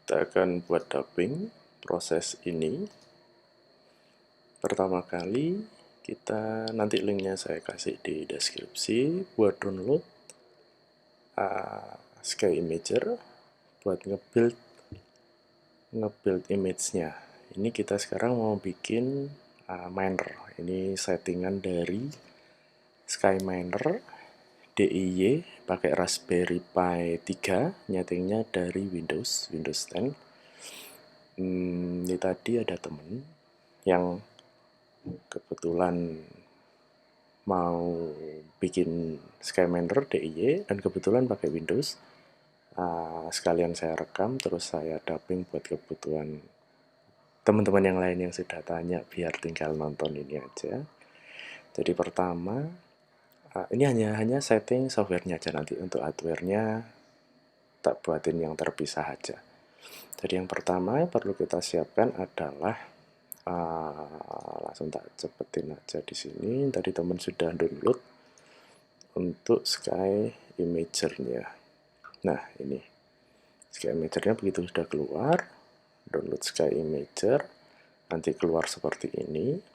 Kita akan buat dubbing proses ini. Pertama kali kita nanti linknya saya kasih di deskripsi buat download Sky Imager buat ngebuild image-nya. Ini kita sekarang mau bikin miner. Ini settingan dari Sky Miner DIY pakai Raspberry Pi 3, nyetingnya dari Windows 10. Ini tadi ada temen yang kebetulan mau bikin Sky Miner DIY dan kebetulan pakai Windows. Sekalian saya rekam terus saya dubbing buat kebutuhan teman-teman yang lain yang sudah tanya, biar tinggal nonton ini aja. Jadi pertama ini hanya setting softwarenya aja, nanti untuk hardwarenya tak buatin yang terpisah aja. Jadi yang pertama yang perlu kita siapkan adalah langsung tak cepetin aja di sini. Tadi teman sudah download untuk Sky Imager-nya. Nah ini Sky Imager-nya begitu sudah keluar, download Sky Imager, nanti keluar seperti ini.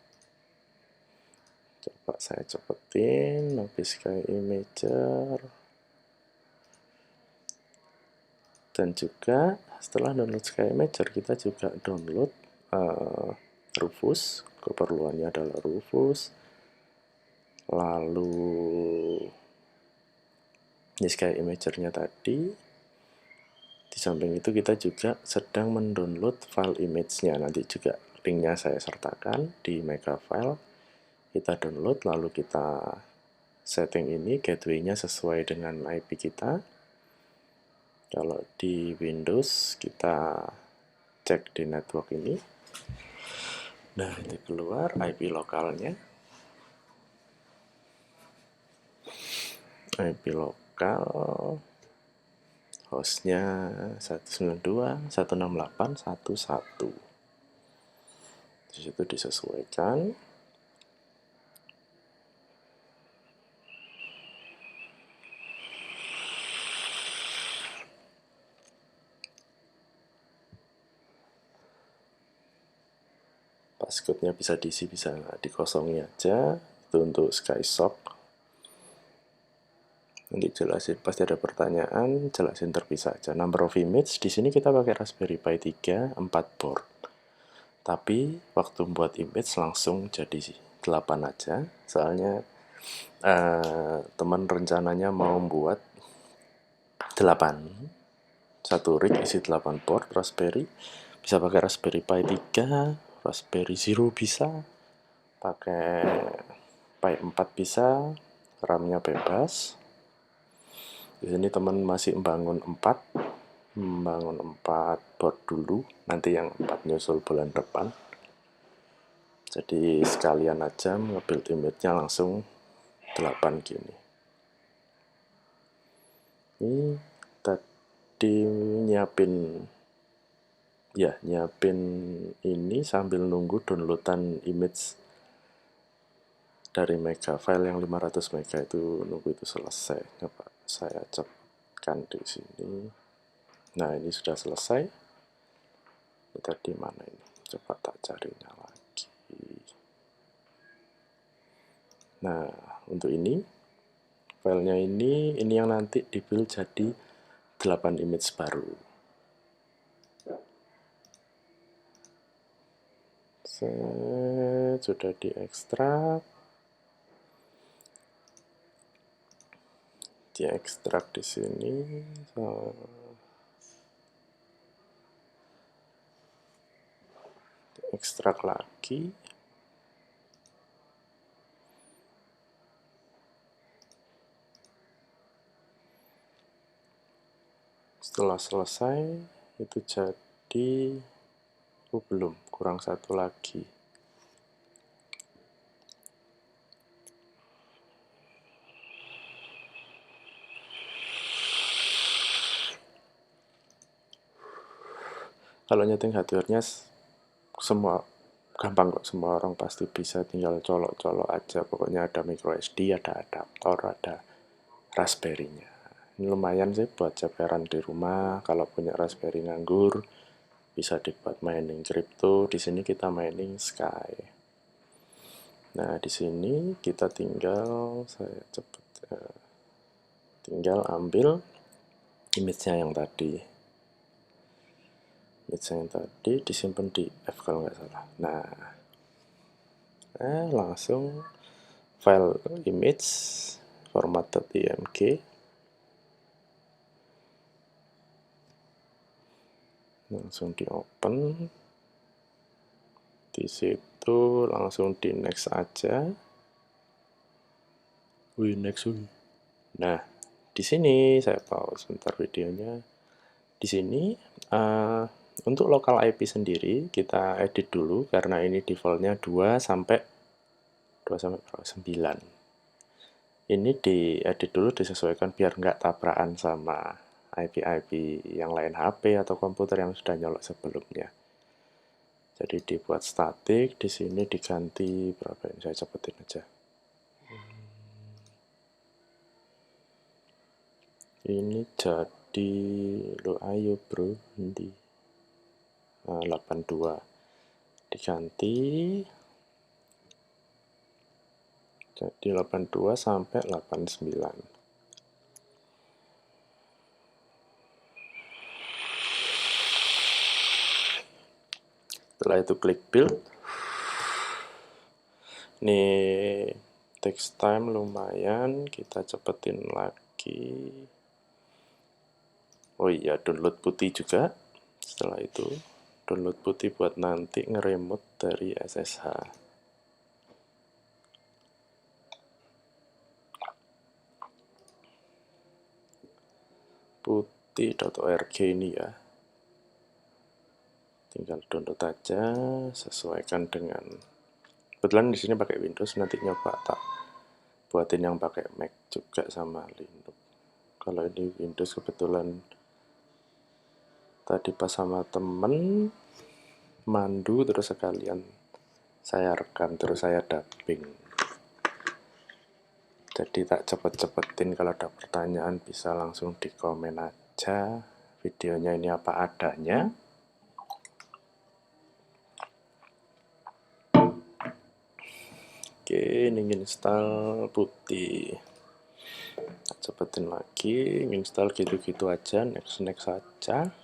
Coba saya cepetin, habis Sky Imager. Dan juga setelah download Sky Imager, kita juga download Rufus. Keperluannya adalah Rufus. Lalu ini Sky Imager-nya tadi. Di samping itu kita juga sedang mendownload file image-nya. Nanti juga linknya saya sertakan di Megafile. Kita download, lalu kita setting ini gateway-nya sesuai dengan IP kita. Kalau di Windows kita cek di network ini. Nah, ini keluar IP lokalnya. IP lokal hostnya 192.168.1.1. Di situ disesuaikan. Passcode-nya bisa diisi, bisa dikosongi aja. Itu untuk SkySock. Nanti jelasin, pasti ada pertanyaan, jelasin terpisah aja. Number of image, di sini kita pakai Raspberry Pi 3, 4 board. Tapi waktu buat image langsung jadi 8 aja. Soalnya teman rencananya mau buat 8. Satu rig isi 8 board Raspberry. Bisa pakai Raspberry Pi 3, Raspberry Zero bisa, pakai Pi 4 bisa, RAM-nya bebas. Di sini teman masih membangun 4 board dulu, nanti yang 4 nyusul bulan depan. Jadi sekalian aja nge-build image-nya langsung 8 gini. Ini tadi nyiapin ini sambil nunggu downloadan image dari Megafile yang 500 MB itu, nunggu itu selesai. Coba saya cepatkan di sini. Nah, ini sudah selesai. Ini tadi mana ini? Coba tak carinya lagi. Nah, untuk ini filenya ini yang nanti di-build jadi 8 image baru. Sudah diekstrak. Diekstrak di sini. Ekstrak lagi. Setelah selesai itu jadi belum, kurang satu lagi. Kalau nyeting hardware-nya semua gampang kok, semua orang pasti bisa, tinggal colok-colok aja. Pokoknya ada micro SD, ada adaptor, ada Raspberry-nya. Ini lumayan sih buat ceperan di rumah. Kalau punya Raspberry nganggur, bisa dibuat mining crypto. Di sini kita mining Sky. Nah, di sini kita tinggal tinggal ambil image-nya yang tadi. Image-nya yang tadi disimpan di F kalau nggak salah. Nah, langsung file image format.img. Langsung di open. Di situ langsung di next aja. Next. Nah, di sini saya pause sebentar videonya. Di sini untuk local IP sendiri kita edit dulu karena ini defaultnya 2 sampai 9. Ini diedit dulu, disesuaikan biar nggak tabrakan sama IP-IP yang lain HP atau komputer yang sudah nyolok sebelumnya. Jadi dibuat statik, di sini diganti berapa ini, saya cepetin aja. Ini jadi lo ayo bro, nanti 82 diganti jadi 82 sampai 89. Setelah itu klik build. Ini text time lumayan, kita cepetin lagi. Oh iya, download putih juga. Setelah itu download putih buat nanti ngeremote dari SSH. Putih.org ini ya. Tinggal download aja, sesuaikan dengan. Kebetulan di sini pakai Windows, nanti nyoba tak buatin yang pakai Mac juga sama Linux. Kalau ini Windows kebetulan tadi pas sama temen mandu terus sekalian saya rekam terus saya dubbing. Jadi tak cepet-cepetin, kalau ada pertanyaan bisa langsung di komen aja. Videonya ini apa adanya. Oke, ini install putih. Cepetin lagi, install gitu-gitu aja, next saja.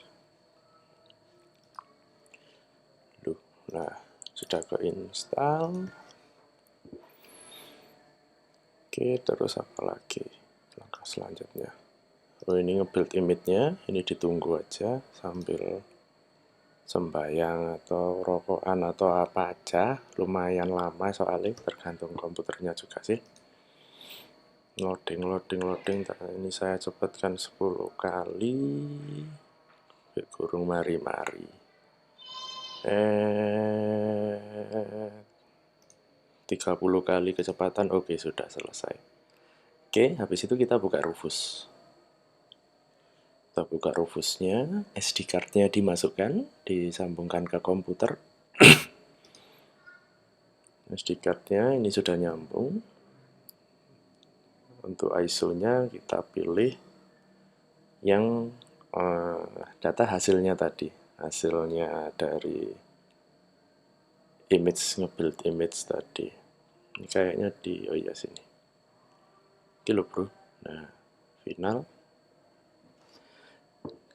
Nah, sudah ke install. Oke, terus apa lagi langkah selanjutnya? Oh, ini nge-build image-nya, ini ditunggu aja sambil sembayang atau rokokan atau apa aja, lumayan lama soalnya tergantung komputernya juga sih. Loading. Ini saya cepatkan 10 kali. Kurung mari-mari. 30 kali kecepatan, oke sudah selesai. Oke, habis itu kita buka Rufus. Kita buka Rufusnya, SD card-nya dimasukkan, disambungkan ke komputer. SD card-nya ini sudah nyambung. Untuk ISO-nya kita pilih yang data hasilnya tadi. Hasilnya dari image, nge-build image tadi. Ini kayaknya di, oh iya sini. Oke loh bro. Nah, final.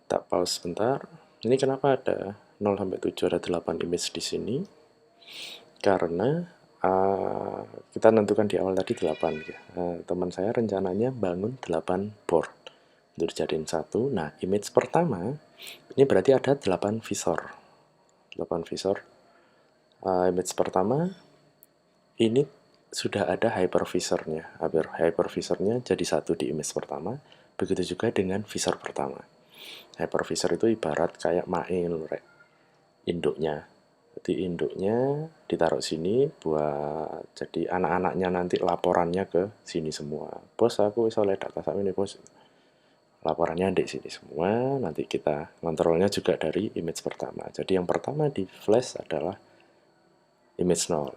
Tak pause sebentar. Ini kenapa ada 0 sampai 7 ada 8 image di sini? Karena kita tentukan di awal tadi 8 ya. Teman saya rencananya bangun 8 board untuk dijadiin satu. Nah, image pertama ini berarti ada 8 visor. 8 visor. Image pertama ini sudah ada hypervisornya. Hypervisornya jadi satu di image pertama. Begitu juga dengan visor pertama. Hypervisor itu ibarat kayak main induknya. Jadi induknya ditaruh sini buat jadi anak-anaknya nanti laporannya ke sini semua. Bos, aku bisa lihat data sama ini bos. Laporannya di sini semua. Nanti kita kontrolnya juga dari image pertama. Jadi yang pertama di flash adalah image 0.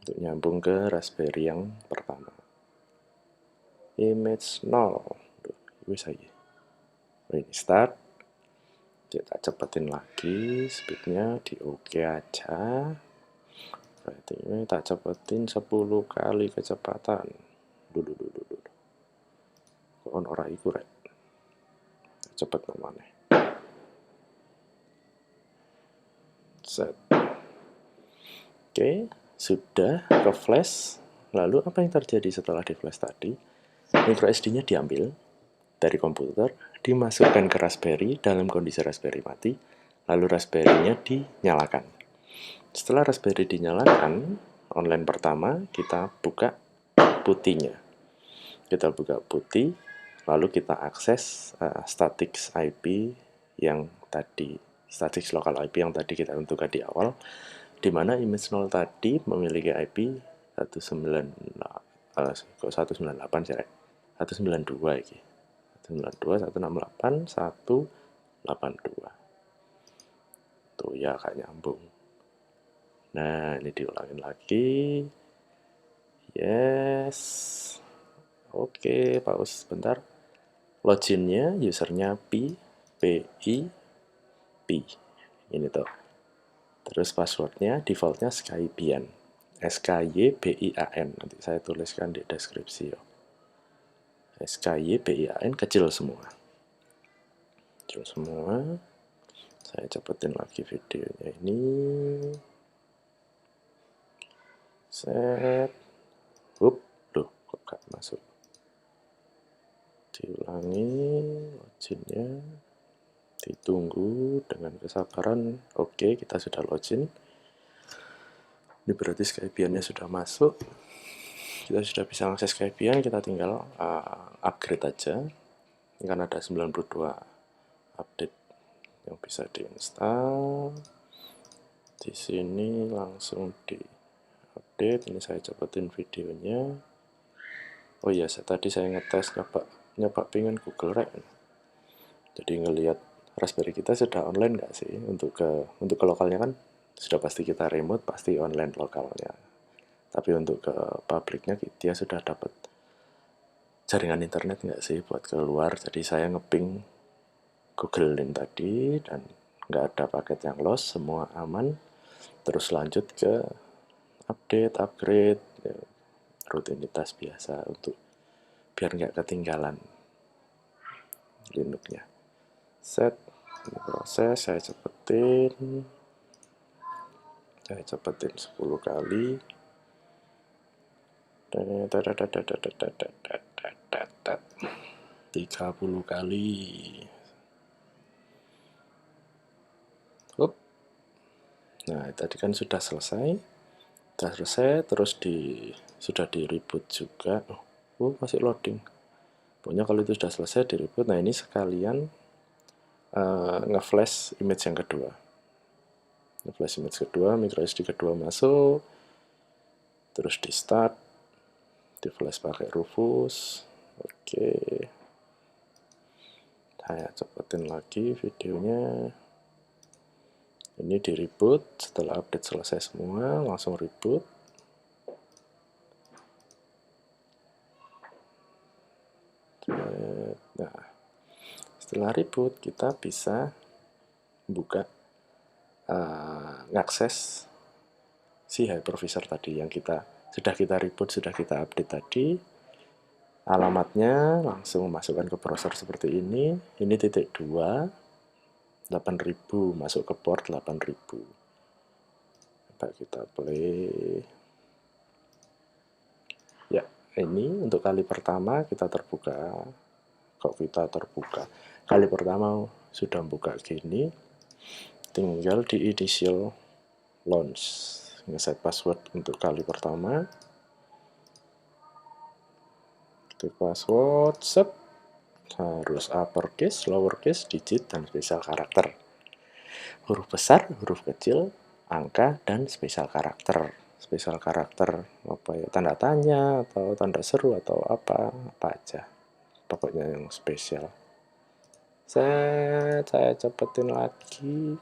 Untuk nyambung ke Raspberry yang pertama. image 0. Ini start, kita cepetin lagi speednya di oke aja. Berarti ini tak cepetin 10 kali kecepatan. Dulu. Kok ono ora iku rek. Cepet nomane. Set. Oke, sudah ke flash. Lalu apa yang terjadi setelah di flash tadi? Micro SD-nya diambil dari komputer, dimasukkan ke Raspberry dalam kondisi Raspberry mati, lalu Raspberry-nya dinyalakan. Setelah Raspberry dinyalakan, online pertama kita buka putihnya. Kita buka putih, lalu kita akses static IP yang tadi, static local IP yang tadi kita tentukan di awal, di mana image 0 tadi memiliki IP 198 sih, 192 iki. 192 168 182. Tuh ya gak nyambung. Nah, ini diulangin lagi. Yes. Oke, pause sebentar. Loginnya usernya P ini tuh. Terus passwordnya defaultnya Skybian, SKYBIAN. Nanti saya tuliskan di deskripsi ya. SKYBIAN kecil semua. Saya cepetin lagi videonya ini. Set. Loh, kok gak masuk? Diulangi loginnya. Ditunggu dengan kesabaran. Oke, kita sudah login. Ini berarti Skybian-nya sudah masuk. Kita sudah bisa akses Skybian, kita tinggal upgrade aja. Ini kan ada 92 update yang bisa diinstal. Di sini langsung di update. Ini saya cepetin videonya. Oh iya, tadi saya ngetes nyoba pengen Google Rek. Jadi ngelihat Raspberry kita sudah online nggak sih? Untuk ke lokalnya kan sudah pasti kita remote, pasti online lokalnya. Tapi untuk ke publiknya dia sudah dapat jaringan internet nggak sih buat keluar. Jadi saya ngeping Google Link tadi dan nggak ada paket yang lost, semua aman. Terus lanjut ke upgrade, ya, rutinitas biasa untuk biar nggak ketinggalan Linux-nya. Set, ini proses, saya cepetin 10 kali. 30 kali. Nah, tadi kan sudah selesai. Terus sudah di reboot juga. Masih loading. Pokoknya kalau itu sudah selesai di reboot. Nah, ini sekalian nge-flash image yang kedua. Nge-flash image kedua, micro SD kedua masuk. Terus di start, di flash pakai Rufus. Oke. Saya cepetin lagi videonya. Ini di reboot, setelah update selesai semua, langsung reboot. Nah, setelah reboot kita bisa buka ngakses si hypervisor tadi yang sudah kita reboot, sudah kita update tadi. Alamatnya langsung masukkan ke browser seperti ini. Ini titik 2 8000 masuk ke port 8000. Coba kita play. Ya, ini untuk kali pertama kita terbuka. Kok kita terbuka? Kali pertama sudah buka gini. Tinggal di initial launch. Ngeset password untuk kali pertama. Ketik password, set. Harus uppercase, lowercase, digit, dan spesial karakter. Huruf besar, huruf kecil, angka, dan spesial karakter. Spesial karakter apa ya, tanda tanya atau tanda seru atau apa aja. Pokoknya yang spesial. Saya cepetin lagi.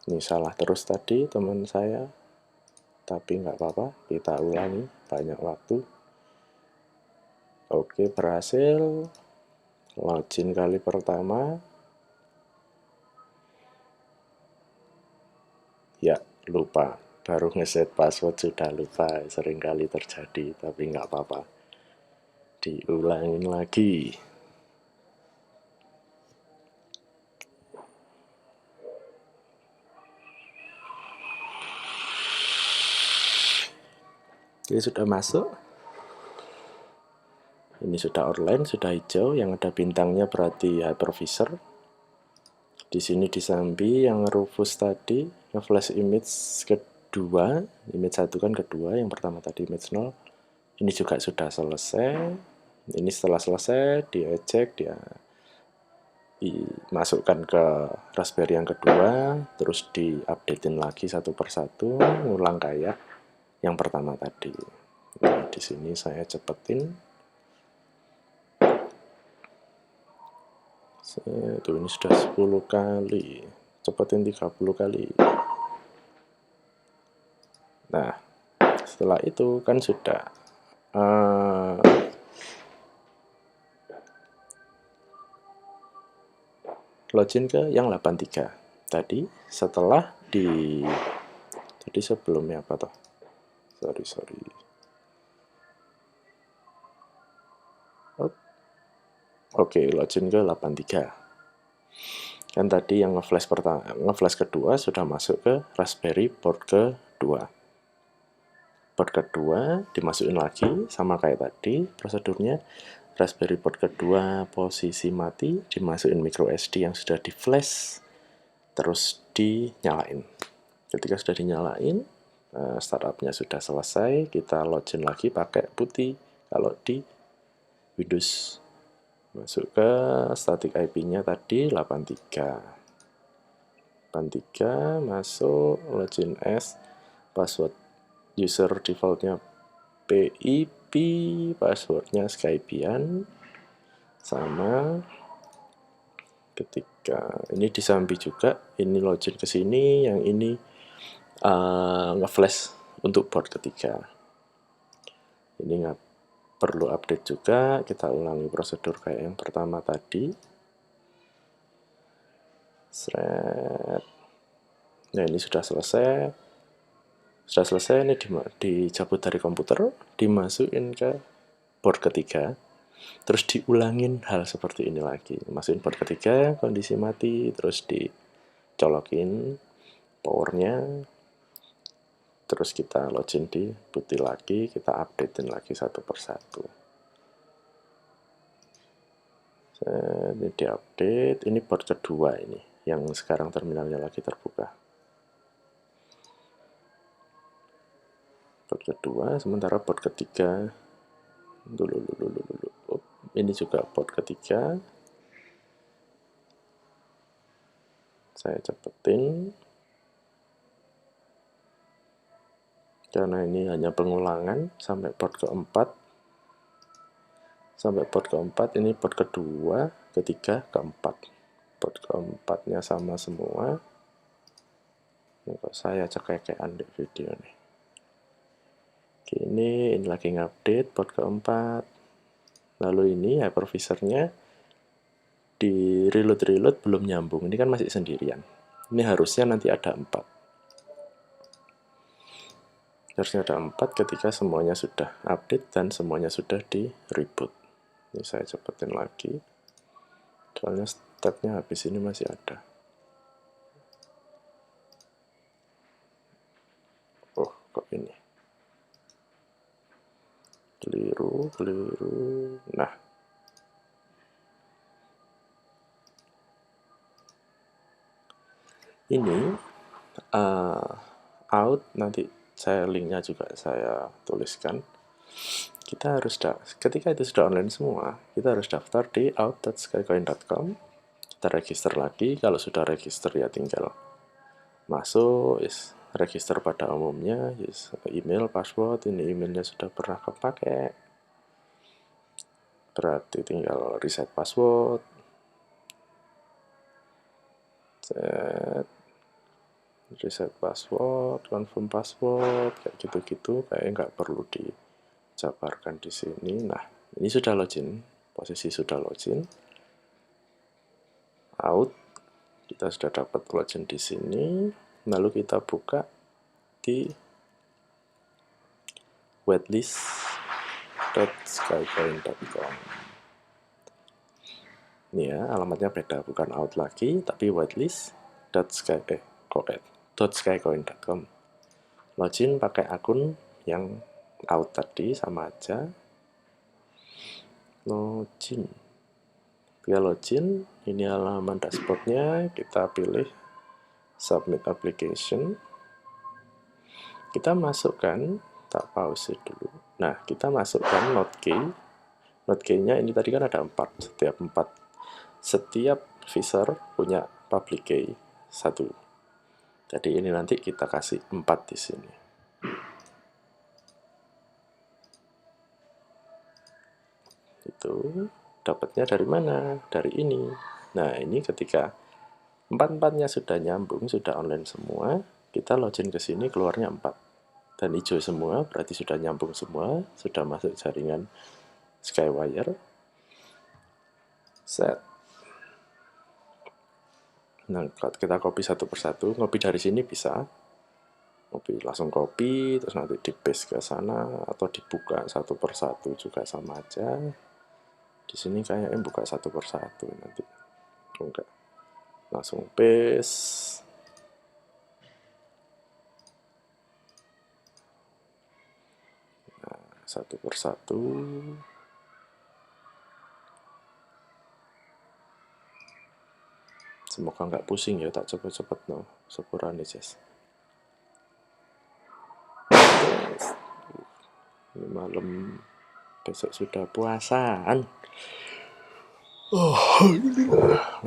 Ini salah terus tadi teman saya. Tapi nggak apa-apa, kita ulangi, banyak waktu. Oke, berhasil. Login kali pertama. Ya, lupa. Baru ngeset password sudah lupa. Sering kali terjadi, tapi nggak apa-apa. Diulangin lagi. Oke, sudah masuk. Ini sudah online, sudah hijau. Yang ada bintangnya berarti hypervisor. Di sini di Sambi yang Rufus tadi, nge-flash image kedua. Image 1 kan kedua, yang pertama tadi image 0. Ini juga sudah selesai. Ini setelah selesai, dia cek, dia dimasukkan ke Raspberry yang kedua, terus diupdatein lagi satu persatu, ngulang kayak yang pertama tadi. Nah, di sini saya cepetin. Itu ini sudah 10 kali. Cepetin 30 kali. Nah, setelah itu kan sudah login ke yang 83. Tadi setelah jadi sebelumnya apa toh? Sorry. Oke, login ke 83. Kan tadi yang nge-flash kedua sudah masuk ke Raspberry port kedua. Port kedua dimasukin lagi sama kayak tadi prosedurnya. Raspberry port kedua posisi mati, dimasukin micro SD yang sudah di flash, terus dinyalain. Ketika sudah dinyalain, startupnya sudah selesai, kita login lagi pakai putih. Kalau di Windows masuk ke static IP-nya tadi 83, masuk login as, password user defaultnya PIP, passwordnya Skypean, sama ketika ini disambi juga, ini login ke sini, yang ini nge-flash untuk port ketiga. Ini nggak perlu update juga, kita ulangi prosedur kayak yang pertama tadi. Nah, ini sudah selesai. Ini dicabut dari komputer, dimasukin ke port ketiga, terus diulangin hal seperti ini lagi. Masukin port ketiga, kondisi mati, terus dicolokin powernya, terus kita login di putih lagi, kita updatein lagi satu persatu. Ini diupdate, ini port kedua ini, yang sekarang terminalnya lagi terbuka. Port kedua, sementara port ketiga, dulu. Ini juga port ketiga. Saya cepetin. Karena ini hanya pengulangan sampai port keempat. Ini port kedua, ketiga, keempat. Port keempatnya sama semua. Ini kok saya cekekean di video nih. Ini lagi ngupdate port keempat. Lalu ini hypervisornya di reload belum nyambung. Ini kan masih sendirian. Ini harusnya nanti ada 4. Harusnya ada 4 ketika semuanya sudah update dan semuanya sudah di reboot. Ini saya cepetin lagi. Soalnya stepnya habis ini masih ada. Oh, kok ini? Keliru. Nah. Ini out, nanti linknya juga saya tuliskan. Kita harus ketika itu sudah online semua, kita harus daftar di out.skycoin.com. Kita register lagi. Kalau sudah register ya tinggal masuk, register pada umumnya, email, password. Ini emailnya sudah pernah kepake, berarti tinggal reset password. Reset password, confirm password, kayak gitu-gitu, kayak nggak perlu dijabarkan di sini. Nah, Ini sudah login, posisi sudah login. Out, kita sudah dapat login di sini. Lalu kita buka di waitlist.skycoin.com. Ini ya, alamatnya beda, bukan out lagi, tapi waitlist.skycoin.com. Login pakai akun yang out tadi, sama aja. Login. Kita login, ini halaman dashboardnya, kita pilih submit application. Kita masukkan, tak pause dulu. Nah, kita masukkan node key. Node key-nya ini tadi kan ada 4, setiap visor punya public key 1. Jadi ini nanti kita kasih 4 di sini. Itu dapatnya dari mana? Dari ini. Nah, ini ketika 4-4-nya sudah nyambung, sudah online semua, kita login ke sini, keluarnya 4. Dan hijau semua, berarti sudah nyambung semua, sudah masuk jaringan Skywire. Set. Nah, kita copy satu persatu, copy dari sini bisa, copy langsung copy, terus nanti di paste ke sana, atau dibuka satu persatu juga sama aja. Di sini kayaknya buka satu persatu nanti, enggak, langsung paste. Nah, satu persatu. Semoga nggak pusing ya, tak cepet-cepet no, sepurane Jess. Ini malam, besok sudah puasaan.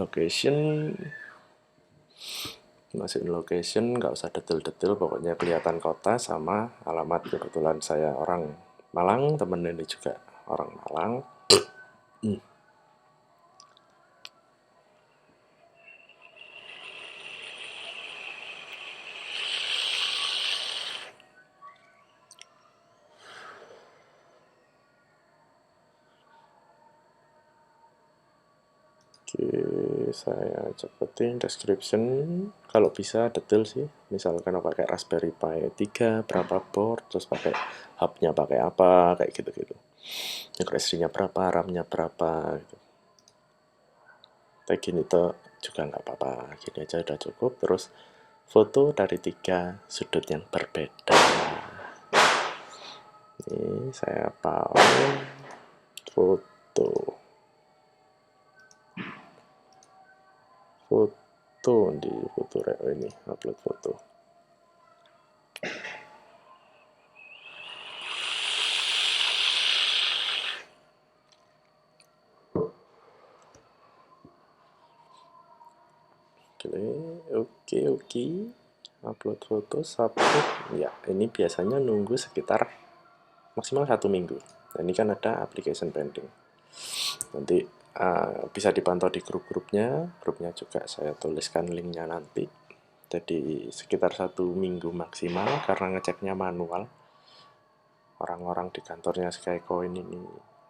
Location, masukin location, nggak usah detail-detail, pokoknya kelihatan kota sama alamat. Kebetulan saya orang Malang, temen ini juga orang Malang. Oke, saya cepetin description. Kalau bisa detail sih, misalkan pakai Raspberry Pi 3, berapa board, terus pakai hubnya pakai apa, kayak gitu-gitu. SD-nya berapa, RAM-nya berapa, gitu. Kayak gini tuh juga nggak apa-apa, gini aja udah cukup. Terus foto dari 3 sudut yang berbeda. Ini saya pakai foto. Di foto ini, upload foto. Oke, upload foto, submit. Ya, ini biasanya nunggu sekitar maksimal 1 minggu. Nah, ini kan ada application pending. Nanti bisa dipantau di grupnya juga saya tuliskan linknya nanti. Jadi sekitar 1 minggu maksimal, karena ngeceknya manual. Orang-orang di kantornya Skycoin ini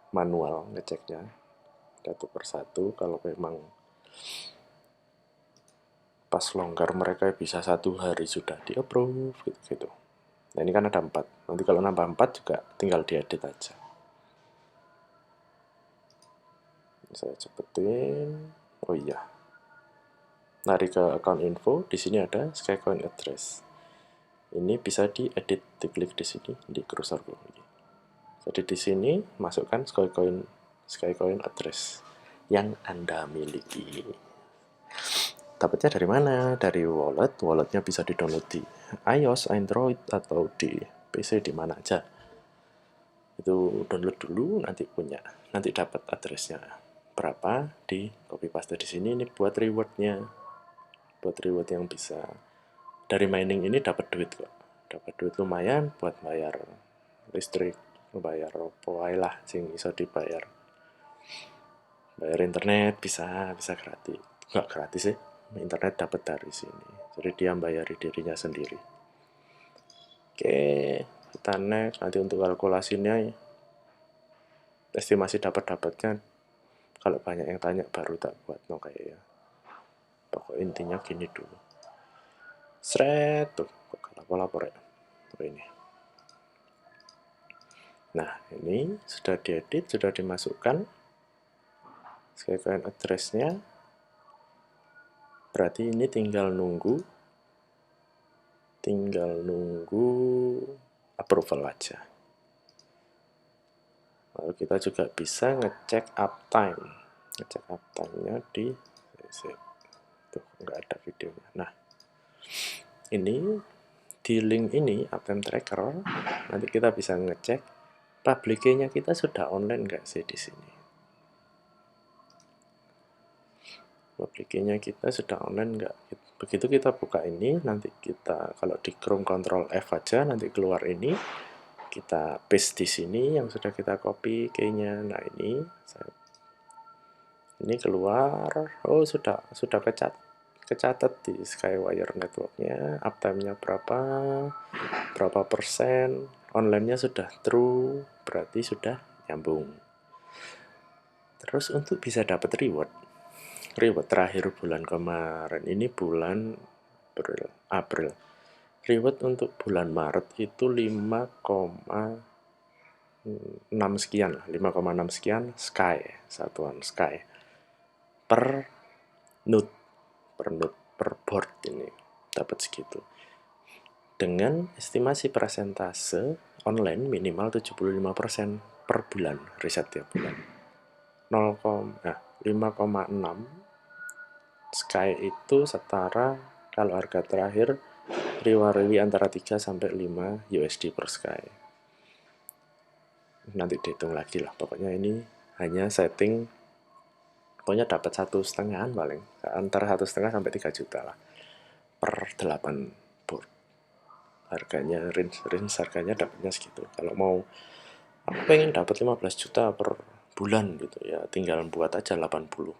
manual ngeceknya satu persatu. Kalau memang pas longgar mereka bisa 1 hari sudah di approve gitu. Nah, ini kan ada 4. Nanti kalau nambah 4 juga tinggal diedit aja. Saya cepetin. Oh iya, lari ke account info. Di sini ada Skycoin address. Ini bisa diedit, diklik di sini di cursor ini. Jadi di sini masukkan Skycoin address yang Anda miliki. Dapatnya dari mana? Dari wallet. Walletnya bisa di-download di iOS, Android, atau di PC, di mana aja. Itu download dulu, nanti punya. Nanti dapat addressnya berapa, di copy paste di sini. Ini buat rewardnya. Buat reward yang bisa dari mining ini dapat duit kok. Dapat duit lumayan buat bayar listrik, bayar opo ae lah sing iso dibayar. Bayar internet bisa gratis. Enggak gratis sih. Internet dapat dari sini. Jadi dia bayari dirinya sendiri. Oke, kita next. Nanti untuk kalkulasinya estimasi dapat-dapatnya kalau banyak yang tanya baru tak buat no kayak ya. Pokok intinya gini dulu. Sret tuh, kok lapor ya. Oh, ini. Nah, ini sudah diedit, sudah dimasukkan SkyCoin address-nya. Berarti ini tinggal nunggu approval aja. Lalu kita juga bisa ngecek uptime. Ngecek uptime-nya di tuh, nggak ada videonya. Nah, ini di link ini uptime tracker, nanti kita bisa ngecek public key-nya kita sudah online nggak sih di sini. Public key-nya kita sudah online nggak? Begitu kita buka ini, nanti kita kalau di Chrome Ctrl F aja, nanti keluar ini, kita paste di sini yang sudah kita copy key-nya. Nah, ini keluar. Oh, sudah kecatat di Skywire network-nya, uptime-nya berapa persen, online-nya sudah true, berarti sudah nyambung. Terus untuk bisa dapat reward terakhir bulan kemarin, ini bulan April. Reward untuk bulan Maret itu 5,6 sekian lah, 5,6 sekian satuan Sky per node, per board ini dapat segitu. Dengan estimasi persentase online minimal 75% per bulan, riset tiap bulan. 5,6 Sky itu setara kalau harga terakhir riwari antara 3 sampai 5 USD per Sky. Nanti dihitung lagi lah, pokoknya ini hanya setting, pokoknya dapat 1,5 paling, antara 1,5 sampai 3 juta lah per 8 board. Harganya range harganya dapatnya segitu. Kalau mau aku pengen dapat 15 juta per bulan gitu ya, tinggal buat aja 80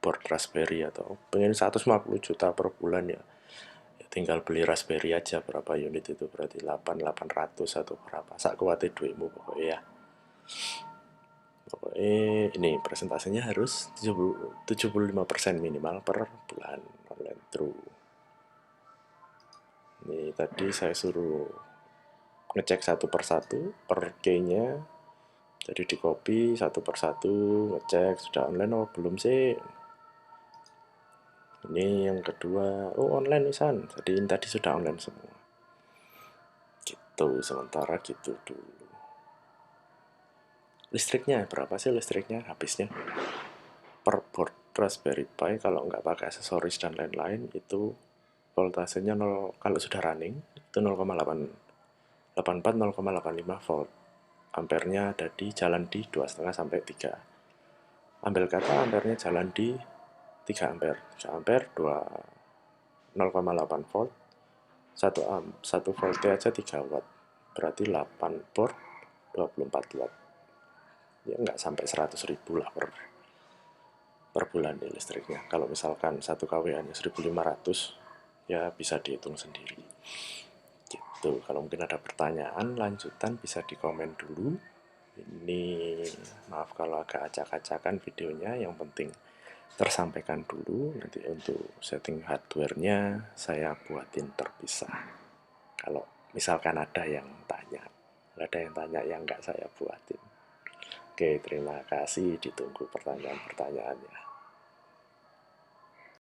board Raspberry, atau pengen 150 juta per bulan ya tinggal beli Raspberry aja, berapa unit itu berarti 800 atau berapa, sak kuatnya duitmu pokoknya ya. Pokoknya ini presentasinya harus 75% minimal per bulan online true. Ini tadi saya suruh ngecek satu persatu per key-nya, jadi di copy satu persatu, ngecek sudah online oh belum sih. Ini yang kedua, oh online Isan, jadi ini tadi sudah online semua. Gitu, sementara gitu dulu. Listriknya berapa sih listriknya habisnya? Per board Raspberry Pi kalau nggak pakai aksesoris dan lain-lain itu voltasenya 0, kalau sudah running itu 0,84 0,85 volt. Ampernya ada di jalan di 2,5 sampai 3. Ambil kata ampernya jalan di 3 ampere. 3 ampere 0,8 volt. 1 voltnya aja 3 watt. Berarti 8 board 24 watt. Ya nggak sampai 100.000 lah per bulan di listriknya. Kalau misalkan 1 kWh-nya 1.500, ya bisa dihitung sendiri. Gitu. Kalau mungkin ada pertanyaan lanjutan bisa di komen dulu. Ini maaf kalau agak acak-acakan videonya, yang penting tersampaikan dulu. Nanti untuk setting hardware-nya saya buatin terpisah. Kalau misalkan ada yang tanya, yang nggak saya buatin. Oke, terima kasih, ditunggu pertanyaan-pertanyaannya.